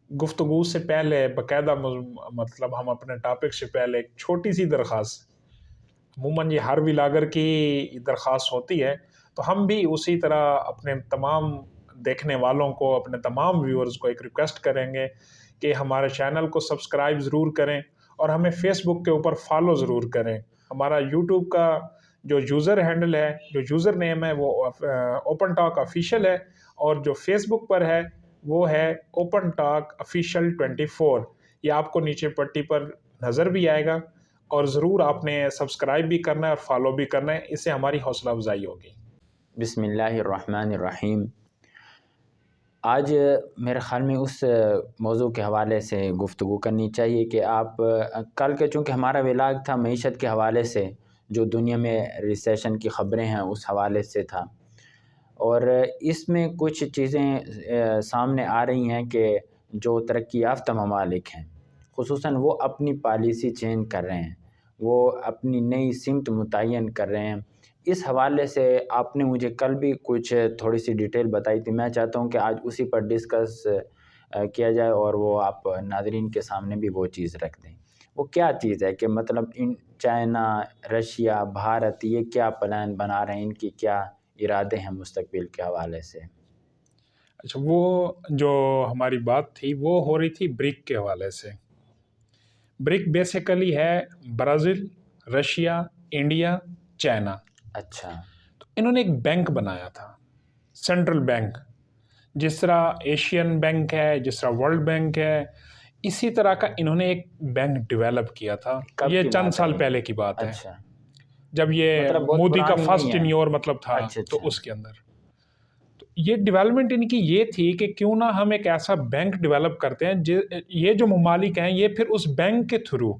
गुफ्तगू से पहले बाकायदा मतलब हम अपने टॉपिक से पहले एक छोटी सी दरख्वास्त, अमूमन ये हर व्लॉगर की दरख्वास्त होती है, तो हम भी उसी तरह अपने तमाम देखने वालों को, अपने तमाम व्यूअर्स को एक रिक्वेस्ट करेंगे कि हमारे चैनल को सब्सक्राइब ज़रूर करें और हमें फ़ेसबुक के ऊपर फॉलो ज़रूर करें। हमारा यूट्यूब का जो यूज़र हैंडल है, जो यूज़र नेम है, वो ओपन टॉक ऑफिशियल है, और जो फेसबुक पर है वो है ओपन टॉक ऑफिशियल 24। ये आपको नीचे पट्टी पर नज़र भी आएगा, और ज़रूर आपने सब्सक्राइब भी करना है और फॉलो भी करना है, इससे हमारी हौसला अफजाई होगी। बिस्मिल्लाहिर्रहमानिर्रहीम। आज मेरे ख़्याल में उस मौजू के हवाले से गुफ्तगू करनी चाहिए कि आप कल के चूँकि हमारा व्लॉग था मईशत के हवाले से, जो दुनिया में रिसेशन की ख़बरें हैं उस हवाले से था, और इसमें कुछ चीज़ें सामने आ रही हैं कि जो तरक्की याफ़्ता ममालिक हैं ख़ुसूसन वो अपनी पॉलिसी चेंज कर रहे हैं, वो अपनी नई सिमत मुतय्यन कर रहे हैं। इस हवाले से आपने मुझे कल भी कुछ थोड़ी सी डिटेल बताई थी, मैं चाहता हूँ कि आज उसी पर डिस्कस किया जाए और वो आप नाज़रीन के सामने भी वो चीज़ रख दें। वो क्या चीज़ है कि मतलब इन चाइना, रशिया, भारत ये क्या प्लान बना रहे हैं, इनकी क्या इरादे हैं मुस्तकबिल के हवाले से? अच्छा, वो जो हमारी बात थी वो हो रही थी ब्रिक के हवाले से। ब्रिक बेसिकली है ब्राज़ील, रशिया, इंडिया, चाइना। अच्छा। तो इन्होंने एक बैंक बनाया था, सेंट्रल बैंक, जिस तरह एशियन बैंक है, जिस तरह वर्ल्ड बैंक है, इसी तरह का इन्होंने एक बैंक डेवलप किया था। कब ये की चंद बात साल है? पहले की बात है, अच्छा, जब ये मतलब बहुत मोदी का पुरानी नहीं फर्स्ट है। टेन्योर मतलब था, अच्छा तो अच्छा। उसके अंदर तो ये डेवलपमेंट इनकी ये थी कि क्यों ना हम एक ऐसा बैंक डेवलप करते हैं, ये जो ममालिक हैं ये फिर उस बैंक के थ्रू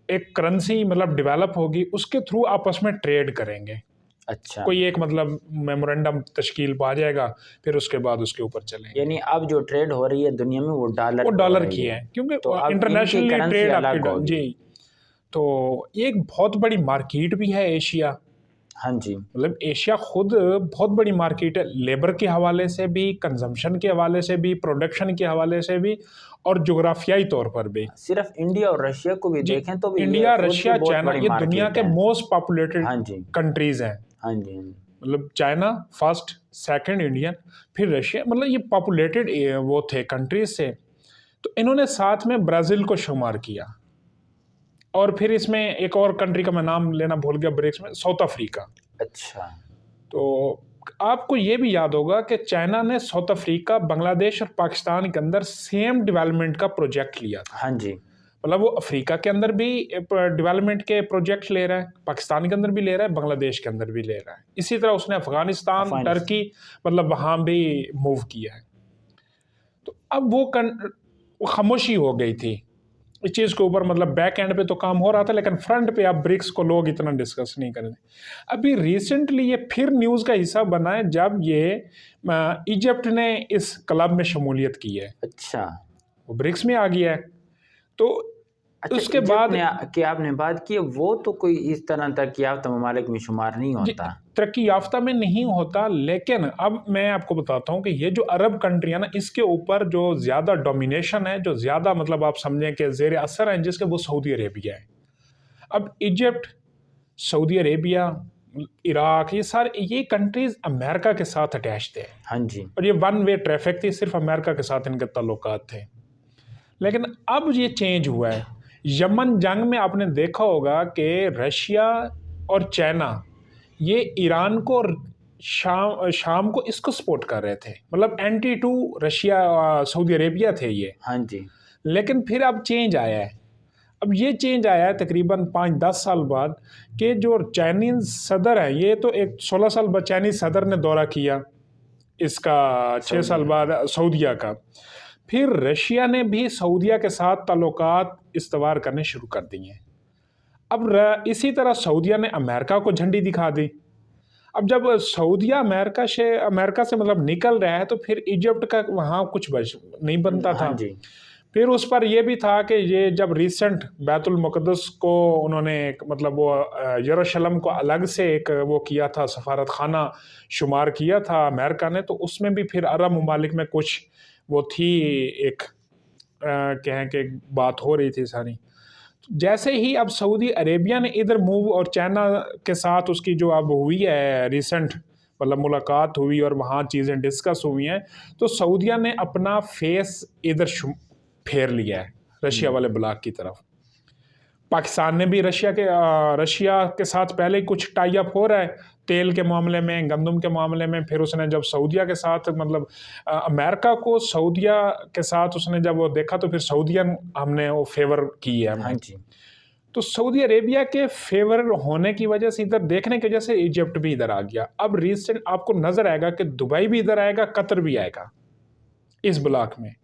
एक करेंसी मतलब डेवलप होगी, उसके थ्रू आपस में ट्रेड करेंगे। अच्छा, कोई एक मतलब मेमोरेंडम तश्कील पा जाएगा, फिर उसके बाद उसके ऊपर चलेंगे। यानी अब जो ट्रेड हो रही है दुनिया में वो डॉलर वो पे हो डॉलर रही की है, है, क्योंकि तो अब इनकी इंटरनेशनली करेंसी ट्रेड अलग आपकी होगी। जी। तो ये एक बहुत बड़ी मार्केट भी है एशिया। हाँ जी। मतलब एशिया खुद बहुत बड़ी मार्केट है, लेबर के हवाले से भी, कंजम्पशन के हवाले से भी, प्रोडक्शन के हवाले से भी, और जोग्राफियाई तौर पर भी। सिर्फ इंडिया और रशिया को भी जी, देखें तो भी ये इंडिया, खुद भी रशिया, बहुत चाइना बड़ी ये दुनिया मार्केट के है। मोस्ट पॉपुलेटेड हाँ जी। कंट्रीज हैं। हाँ जी। हाँ जी। मतलब चाइना फर्स्ट, सेकंड इंडियन, फिर रशिया, मतलब ये पॉपुलेटेड वो थे कंट्रीज से। तो इन्होंने साथ में ब्राज़ील को शुमार किया, और फिर इसमें एक और कंट्री का मैं नाम लेना भूल गया ब्रिक्स में, साउथ अफ्रीका। अच्छा। तो आपको ये भी याद होगा कि चाइना ने साउथ अफ्रीका, बांग्लादेश और पाकिस्तान के अंदर सेम डेवलपमेंट का प्रोजेक्ट लिया था। हाँ जी। मतलब वो अफ्रीका के अंदर भी डेवलपमेंट के प्रोजेक्ट ले रहा है, पाकिस्तान के अंदर भी ले रहा है, बांग्लादेश के अंदर भी ले रहा है। इसी तरह उसने अफगानिस्तान, अफगानिस्तान। टर्की, मतलब वहाँ भी मूव किया है। तो अब वो खामोशी हो गई थी इस चीज़ के ऊपर। मतलब बैक एंड पे तो काम हो रहा था, लेकिन फ्रंट पे अब ब्रिक्स को लोग इतना डिस्कस नहीं कर रहे। अभी रिसेंटली ये फिर न्यूज़ का हिस्सा बना है, जब ये इजिप्ट ने इस क्लब में शमूलियत की है, अच्छा। वो ब्रिक्स में आ गया है। तो अच्छा, उसके इजिप्ट बाद ने की आपने बात की, वो तो कोई इस तरह तरक्की याफ्ता ममालिक में शुमार नहीं होता। तरक्की याफ्ता में नहीं होता, लेकिन अब मैं आपको बताता हूँ कि ये जो अरब कंट्री है ना, इसके ऊपर जो ज़्यादा डोमिनेशन है, जो ज़्यादा मतलब आप समझें कि ज़ेर असर है जिसके, वो सऊदी अरेबिया है। अब इजिप्ट, सऊदी अरेबिया, इराक, ये कंट्रीज अमेरिका के साथ अटैच थे, हाँ जी। और ये वन वे ट्रैफिक थी, सिर्फ अमेरिका के साथ इनके ताल्लुकात थे। लेकिन अब ये चेंज हुआ है। यमन जंग में आपने देखा होगा कि रशिया और चाइना ये ईरान को और शाम को इसको सपोर्ट कर रहे थे, मतलब anti to Russia, Saudi Arabia थे ये। हाँ जी। लेकिन फिर अब चेंज आया है। अब ये चेंज आया है तकरीबन 5-10 साल बाद, कि जो चाइनीज सदर है, ये तो एक 16 साल बाद चाइनीज सदर ने दौरा किया इसका, 6 साल बाद सऊदिया का। फिर रशिया ने भी सऊदिया के साथ ताल्लुकात इस्तवार करने शुरू कर दिए। अब इसी तरह सऊदिया ने अमेरिका को झंडी दिखा दी। अब जब सऊदिया अमेरिका से मतलब निकल रहा है, तो फिर इजिप्ट का वहाँ कुछ बच नहीं बनता था। हाँ जी। फिर उस पर यह भी था कि ये जब रिसेंट बैतुल मुक़द्दस को उन्होंने मतलब वो यरूशलेम को अलग से एक वो किया था, सफारत खाना शुमार किया था अमेरिका ने, तो उसमें भी फिर अरब ममालिक में कुछ वो थी एक कहें कि बात हो रही थी सारी। जैसे ही अब सऊदी अरेबिया ने इधर मूव, और चाइना के साथ उसकी जो अब हुई है रिसेंट मतलब मुलाकात हुई और वहाँ चीज़ें डिस्कस हुई हैं, तो सऊदिया ने अपना फेस इधर फेर लिया है रशिया वाले ब्लॉक की तरफ। पाकिस्तान ने भी रशिया के साथ पहले ही कुछ टाई अप हो रहा है तेल के मामले में, गंदम के मामले में। फिर उसने जब सऊदिया के साथ मतलब अमेरिका को सऊदिया के साथ उसने जब वो देखा, तो फिर सऊदियन हमने वो फेवर की है हाँ हमें। जी। तो सऊदी अरेबिया के फेवर होने की वजह से, इधर देखने की वजह से इजिप्ट भी इधर आ गया। अब रिसेंट आपको नजर आएगा कि दुबई भी इधर आएगा, कतर भी आएगा इस ब्लॉक में।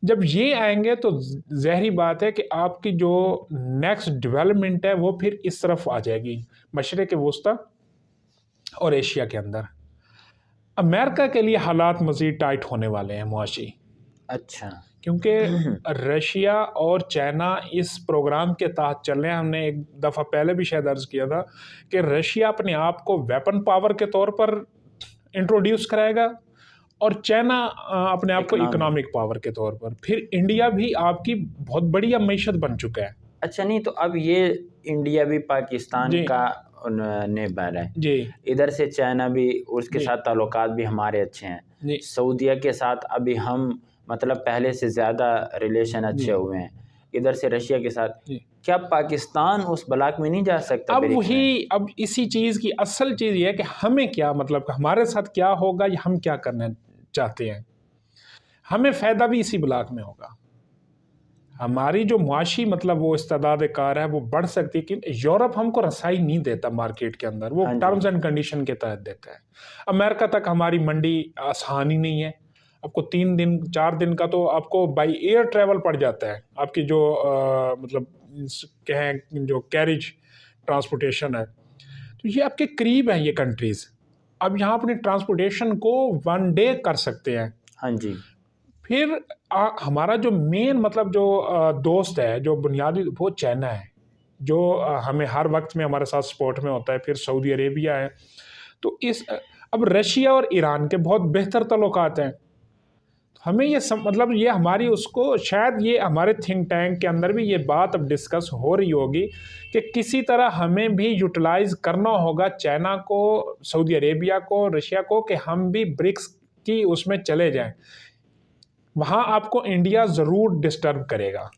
जब ये आएंगे तो ज़ाहिरी बात है कि आपकी जो नेक्स्ट डेवलपमेंट है वो फिर इस तरफ आ जाएगी, मशरिक़ वस्ता और एशिया के अंदर। अमेरिका के लिए हालात मज़ीद टाइट होने वाले हैं मुआशी, अच्छा। क्योंकि रशिया और चाइना इस प्रोग्राम के तहत चल रहे हैं। हमने एक दफ़ा पहले भी शायद अर्ज़ किया था कि रशिया अपने आप को वेपन पावर के तौर पर इंट्रोड्यूस कराएगा और चाइना अपने आप को इकोनॉमिक पावर के तौर पर। फिर इंडिया भी आपकी बहुत बड़ी अब मईशत बन चुका है। अच्छा, नहीं तो अब ये इंडिया भी पाकिस्तान जी का निभा रहा है, जी इधर से चाइना भी, उसके जी साथ ताल्लुकात भी हमारे अच्छे हैं। जी सऊदीया के साथ अभी हम मतलब पहले से ज़्यादा रिलेशन अच्छे जी हुए हैं, इधर से रशिया के साथ। जी। क्या पाकिस्तान उस ब्लॉक में नहीं जा सकता? अब ब्रिक्स में? वही, अब इसी चीज़ की असल चीज़ ये है कि हमें क्या मतलब हमारे साथ क्या होगा या हम क्या करना चाहते हैं। हमें फ़ायदा भी इसी ब्लॉक में होगा। हमारी जो मुआशी मतलब वो इस्तेदाद कार है वो बढ़ सकती है, कि यूरोप हमको रसाई नहीं देता मार्केट के अंदर, वो हाँ जी। टर्म्स एंड कंडीशन के तहत देता है। अमेरिका तक हमारी मंडी आसान ही नहीं है। आपको 3 दिन 4 दिन का तो आपको बाई एयर ट्रैवल पड़ जाता है। आपकी जो मतलब कहें जो कैरिज ट्रांसपोर्टेशन है, तो ये आपके करीब है ये कंट्रीज़। अब यहाँ अपनी ट्रांसपोर्टेशन को 1 डे कर सकते हैं। हाँ जी। फिर हमारा जो मेन मतलब जो दोस्त है, जो बुनियादी, वो चाइना है, जो हमें हर वक्त में हमारे साथ सपोर्ट में होता है। फिर सऊदी अरेबिया है। तो अब रशिया और ईरान के बहुत बेहतर तल्लुकात हैं। हमें ये मतलब ये हमारी उसको शायद ये हमारे थिंक टैंक के अंदर भी ये बात अब डिस्कस हो रही होगी कि किसी तरह हमें भी यूटिलाइज करना होगा चाइना को, सऊदी अरेबिया को, रशिया को, कि हम भी ब्रिक्स की उसमें चले जाएं। वहाँ आपको इंडिया ज़रूर डिस्टर्ब करेगा,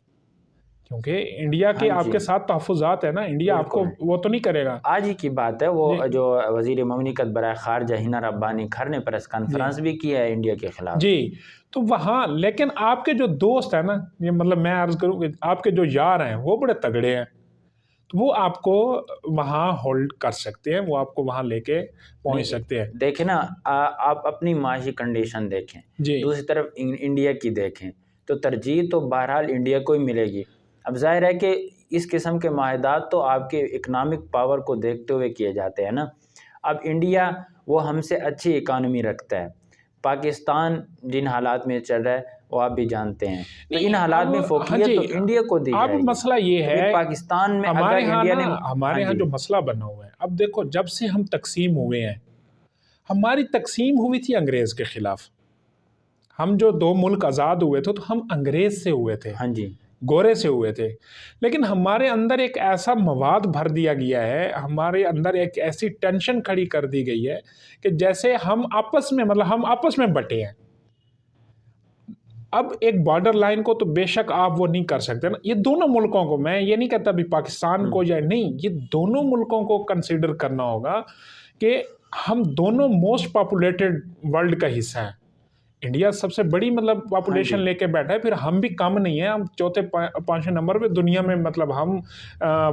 क्योंकि इंडिया के हाँ जी, आपके साथ तहफ़्फ़ुज़ात है ना, इंडिया आपको बिल्कुल। वो तो नहीं करेगा। आज ही की बात है, वो जी जो वज़ीर ममलिकत बराए ख़ारिजा हिना रब्बानी खर ने प्रेस कॉन्फ्रेंस भी की है इंडिया के खिलाफ। जी। तो वहाँ लेकिन आपके जो दोस्त हैं ना, ये मतलब मैं अर्ज़ करूँ कि आपके जो यार हैं वो बड़े तगड़े हैं, तो वो आपको वहाँ होल्ड कर सकते हैं, वो आपको वहाँ लेके पहुँच नहीं, सकते हैं। देखें ना, आप अपनी माशी कंडीशन देखें, जी दूसरी तरफ इंडिया की देखें, तो तरजीह तो बहरहाल इंडिया को ही मिलेगी। अब ज़ाहिर है कि इस किस्म के माहदात तो आपके इकनॉमिक पावर को देखते हुए किए जाते हैं ना। अब इंडिया वो हमसे अच्छी इकानमी रखता है, पाकिस्तान जिन हालात में चल रहा है वो आप भी जानते हैं, तो इन हालात में हाँ फोकियत जी, तो इंडिया को दी अब जाएगी। मसला ये तो फिर है पाकिस्तान में अगर हमारे यहाँ इंडिया ना, ने, हमारे हाँ यहाँ जी, जो मसला बना हुआ है, अब देखो जब से हम तकसीम हुए हैं, हमारी तकसीम हुई थी अंग्रेज़ के ख़िलाफ़। हम जो 2 मुल्क आज़ाद हुए थे तो हम अंग्रेज़ से हुए थे, हाँ जी, गोरे से हुए थे। लेकिन हमारे अंदर एक ऐसा मवाद भर दिया गया है, हमारे अंदर एक ऐसी टेंशन खड़ी कर दी गई है कि जैसे हम आपस में मतलब हम आपस में बँटे हैं। अब एक बॉर्डर लाइन को तो बेशक आप वो नहीं कर सकते ना, ये दोनों मुल्कों को, मैं ये नहीं कहता अभी पाकिस्तान को या नहीं, ये दोनों मुल्कों को कंसीडर करना होगा कि हम दोनों मोस्ट पॉपुलेटेड वर्ल्ड का हिस्सा हैं। इंडिया सबसे बड़ी मतलब पॉपुलेशन जी, लेके बैठा है, फिर हम भी कम नहीं है, हम चौथे पाँचवें नंबर पे दुनिया में मतलब हम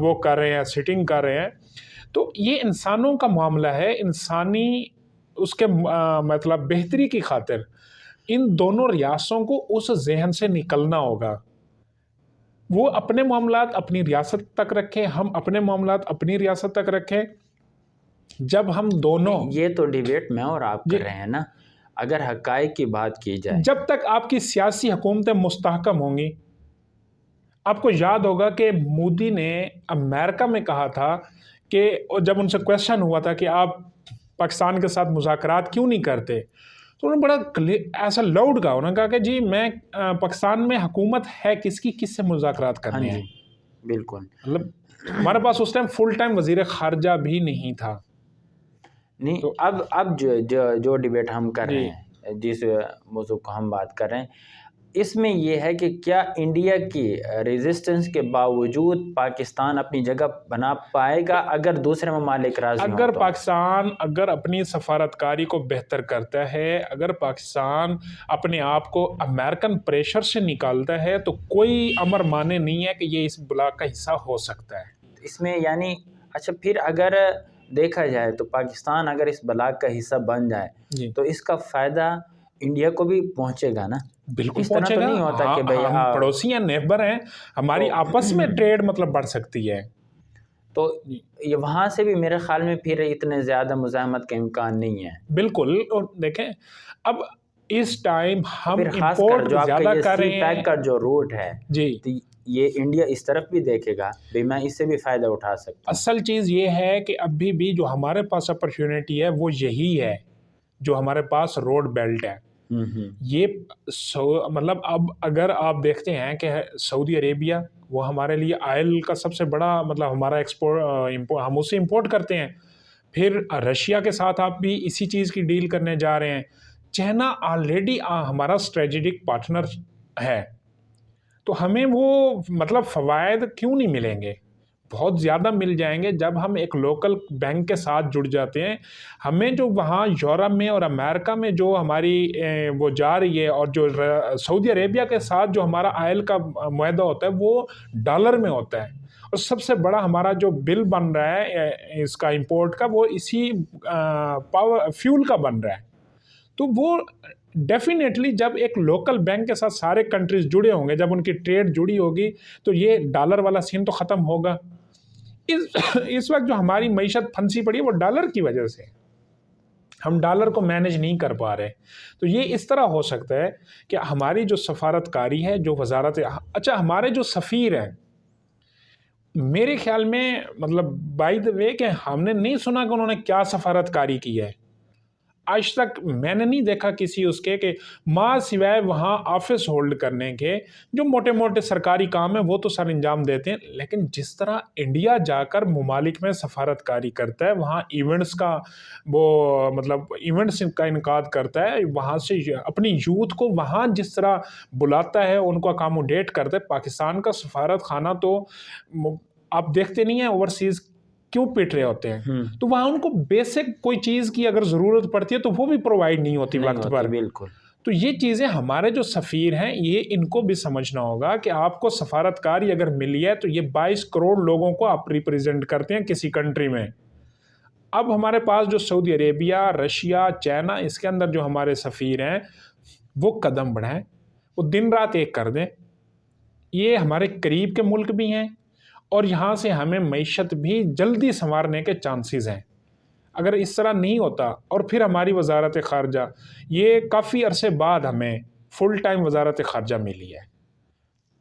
वो कर रहे हैं, सिटिंग कर रहे हैं। तो ये इंसानों का मामला है, इंसानी उसके मतलब बेहतरी की खातिर इन दोनों रियासतों को उस जहन से निकलना होगा। वो अपने मामलात अपनी रियासत तक रखें, हम अपने मामलात अपनी रियासत तक रखें। जब हम दोनों, ये तो डिबेट में और आप जी, कर रहे हैं ना। अगर हक़ाइक़ की बात की जाए, जब तक आपकी सियासी हुकूमतें मुस्तहकम होंगी, आपको याद होगा कि मोदी ने अमेरिका में कहा था कि, और जब उनसे क्वेश्चन हुआ था कि आप पाकिस्तान के साथ मुज़ाकरात क्यों नहीं करते, तो उन्होंने बड़ा ऐसा लाउड कहा, उन्होंने कहा कि जी मैं पाकिस्तान में हुकूमत है किसकी, किससे मुज़ाकरात हाँ करने जी, हैं। बिल्कुल। मतलब हमारे पास उस टाइम फुल टाइम वज़ीर ख़ारजा भी नहीं था। नहीं, तो अब जो डिबेट हम कर जी, रहे हैं, जिस मौजू को हम बात कर रहे हैं, इसमें ये है कि क्या इंडिया की रेजिस्टेंस के बावजूद पाकिस्तान अपनी जगह बना पाएगा अगर दूसरे ममालिक राज़ी हों अगर तो? पाकिस्तान अगर अपनी सफारतकारी को बेहतर करता है, अगर पाकिस्तान अपने आप को अमेरिकन प्रेशर से निकालता है, तो कोई अमर माने नहीं है कि ये इस ब्लॉक का हिस्सा हो सकता है। इसमें यानी अच्छा, फिर अगर देखा जाए तो पाकिस्तान अगर इस ब्लॉक का हिस्सा बन जाए जी, तो इसका फ़ायदा इंडिया को भी पहुंचेगा ना? बिल्कुल इस तरह तो पहुँचेगा। नहीं होता हाँ, कि भाई हम पड़ोसी हैं, नेबर हैं, हमारी तो आपस में ट्रेड मतलब बढ़ सकती है। तो जी, ये वहाँ से भी मेरे ख़्याल में फिर इतने ज़्यादा मुज़ाहमत का इम्कान नहीं है। बिल्कुल। और देखें, अब इस टाइम और हम फिर ख़ासकर इम्पोर्ट जो आपका ज़्यादा ये कर सी रहे पैक हैं। का जो रूट है, जी, तो ये इंडिया इस तरफ भी देखेगा, भई मैं इससे भी फ़ायदा उठा सकता हूँ। असल चीज़ ये है कि अभी भी जो हमारे पास अपॉर्चुनिटी है वो यही है, जो हमारे पास रोड बेल्ट है। हुँ, हुँ। ये मतलब अब अगर आप देखते हैं कि सऊदी अरेबिया वो हमारे लिए ऑयल का सबसे बड़ा मतलब हमारा हम उससे इंपोर्ट करते हैं। फिर रशिया के साथ आप भी इसी चीज़ की डील करने जा रहे हैं। चाइना ऑलरेडी हमारा स्ट्रेटेजिक पार्टनर है। तो हमें वो मतलब फ़वायद क्यों नहीं मिलेंगे? बहुत ज़्यादा मिल जाएँगे जब हम एक लोकल बैंक के साथ जुड़ जाते हैं। हमें जो वहाँ यूरोप में और अमेरिका में जो हमारी वो जा रही है, और जो सऊदी अरेबिया के साथ जो हमारा ऑयल का मुआहदा होता है वो डॉलर में होता है। और सबसे बड़ा हमारा जो बिल बन रहा है इसका इंपोर्ट का, वो इसी पावर फ्यूल का बन रहा है। तो वो डेफ़िनेटली जब एक लोकल बैंक के साथ सारे कंट्रीज़ जुड़े होंगे, जब उनकी ट्रेड जुड़ी होगी, तो ये डॉलर वाला सीन तो ख़त्म होगा। इस इस वक़्त जो हमारी मईशत फंसी पड़ी है वो डॉलर की वजह से है। हम डॉलर को मैनेज नहीं कर पा रहे। तो ये इस तरह हो सकता है कि हमारी जो सफारतकारी है, जो वज़ारत अच्छा हमारे जो सफ़ीर हैं, मेरे ख़्याल में मतलब बाय द वे कि हमने नहीं सुना कि उन्होंने क्या सफारतकारी की है। आज तक मैंने नहीं देखा किसी उसके कि माँ सिवाय वहाँ ऑफिस होल्ड करने के जो मोटे-मोटे सरकारी काम है वो तो सर अंजाम देते हैं। लेकिन जिस तरह इंडिया जाकर ममालिक में सफारतकारी करता है, वहाँ इवेंट्स का वो मतलब इवेंट्स का इनकाद करता है, वहाँ से अपनी यूथ को वहाँ जिस तरह बुलाता है, उनको अकोमोडेट करता है। पाकिस्तान का सफारत खाना तो आप देखते नहीं हैं ओवरसीज़ क्यों पिट रहे होते हैं। हुँ, तो वहाँ उनको बेसिक कोई चीज़ की अगर ज़रूरत पड़ती है तो वो भी प्रोवाइड नहीं होती नहीं वक़्त होती, पर। बिल्कुल। तो ये चीज़ें हमारे जो सफ़ीर हैं, ये इनको भी समझना होगा कि आपको सफारतकारी अगर मिली है तो ये 22 करोड़ लोगों को आप रिप्रेज़ेंट करते हैं किसी कंट्री में। अब हमारे पास जो सऊदी अरेबिया, रशिया, चाइना, इसके अंदर जो हमारे सफ़ीर हैं, वो कदम बढ़ाएँ, वो दिन-रात एक कर दें। ये हमारे करीब के मुल्क भी हैं और यहाँ से हमें मईशत भी जल्दी सँवारने के चांसेस हैं। अगर इस तरह नहीं होता और फिर हमारी वज़ारत ख़ारजा, ये काफ़ी अरसे बाद हमें फुल टाइम वज़ारत ख़ारजा मिली है।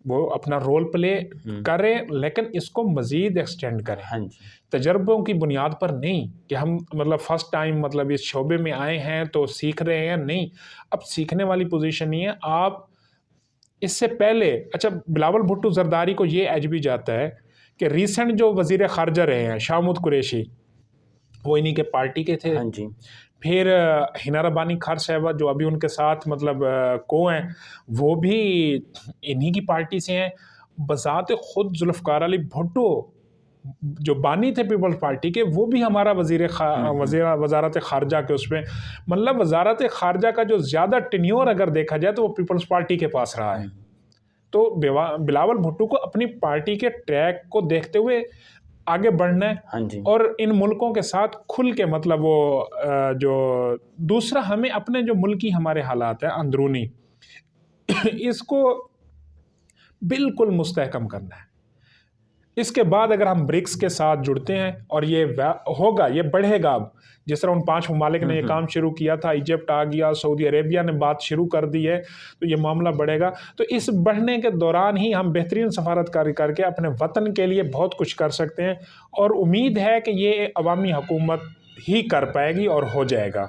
वो अपना रोल प्ले हुँ, करें लेकिन इसको मज़ीद एक्सटेंड करें। हाँ जी। तजर्बों की बुनियाद पर नहीं कि हम मतलब फर्स्ट टाइम मतलब इस शोबे में आए हैं तो सीख रहे हैं, नहीं। अब सीखने वाली पोज़ीशन नहीं है। आप इससे पहले अच्छा बिलावल भुट्टो ज़रदारी को ये एज भी जाता है कि रीसेंट जो वज़ीर ख़ारजा रहे हैं शाहमूद कुरैशी, वो इन्हीं के पार्टी के थे। हाँ जी। फिर हिना रब्बानी खान साहिबा जो अभी उनके साथ मतलब को हैं, वो भी इन्हीं की पार्टी से हैं। बज़ात खुद ज़ुल्फ़िकार अली भुट्टो जो बानी थे पीपल्स पार्टी के, वो भी हमारा हुँ, हुँ, वज़ारत ख़ारजा के उसमें मतलब वज़ारत ख़ारजा का जो ज़्यादा टेन्योर अगर देखा जाए तो वो पीपल्स पार्टी के पास रहा है। हुँ। तो बिलावल भुट्टो को अपनी पार्टी के ट्रैक को देखते हुए आगे बढ़ना है हाँ जी। और इन मुल्कों के साथ खुल के मतलब वो जो दूसरा हमें अपने जो मुल्की हमारे हालात हैं अंदरूनी इसको बिल्कुल मुस्तहकम करना है। इसके बाद अगर हम ब्रिक्स के साथ जुड़ते हैं और ये होगा, ये बढ़ेगा। अब जिस तरह उन 5 ममालिक हुँ, ने ये हुँ। काम शुरू किया था, इजिप्ट आ गया, सऊदी अरेबिया ने बात शुरू कर दी है, तो ये मामला बढ़ेगा। तो इस बढ़ने के दौरान ही हम बेहतरीन सफारतकारी करके अपने वतन के लिए बहुत कुछ कर सकते हैं और उम्मीद है कि ये अवामी हुकूमत ही कर पाएगी और हो जाएगा।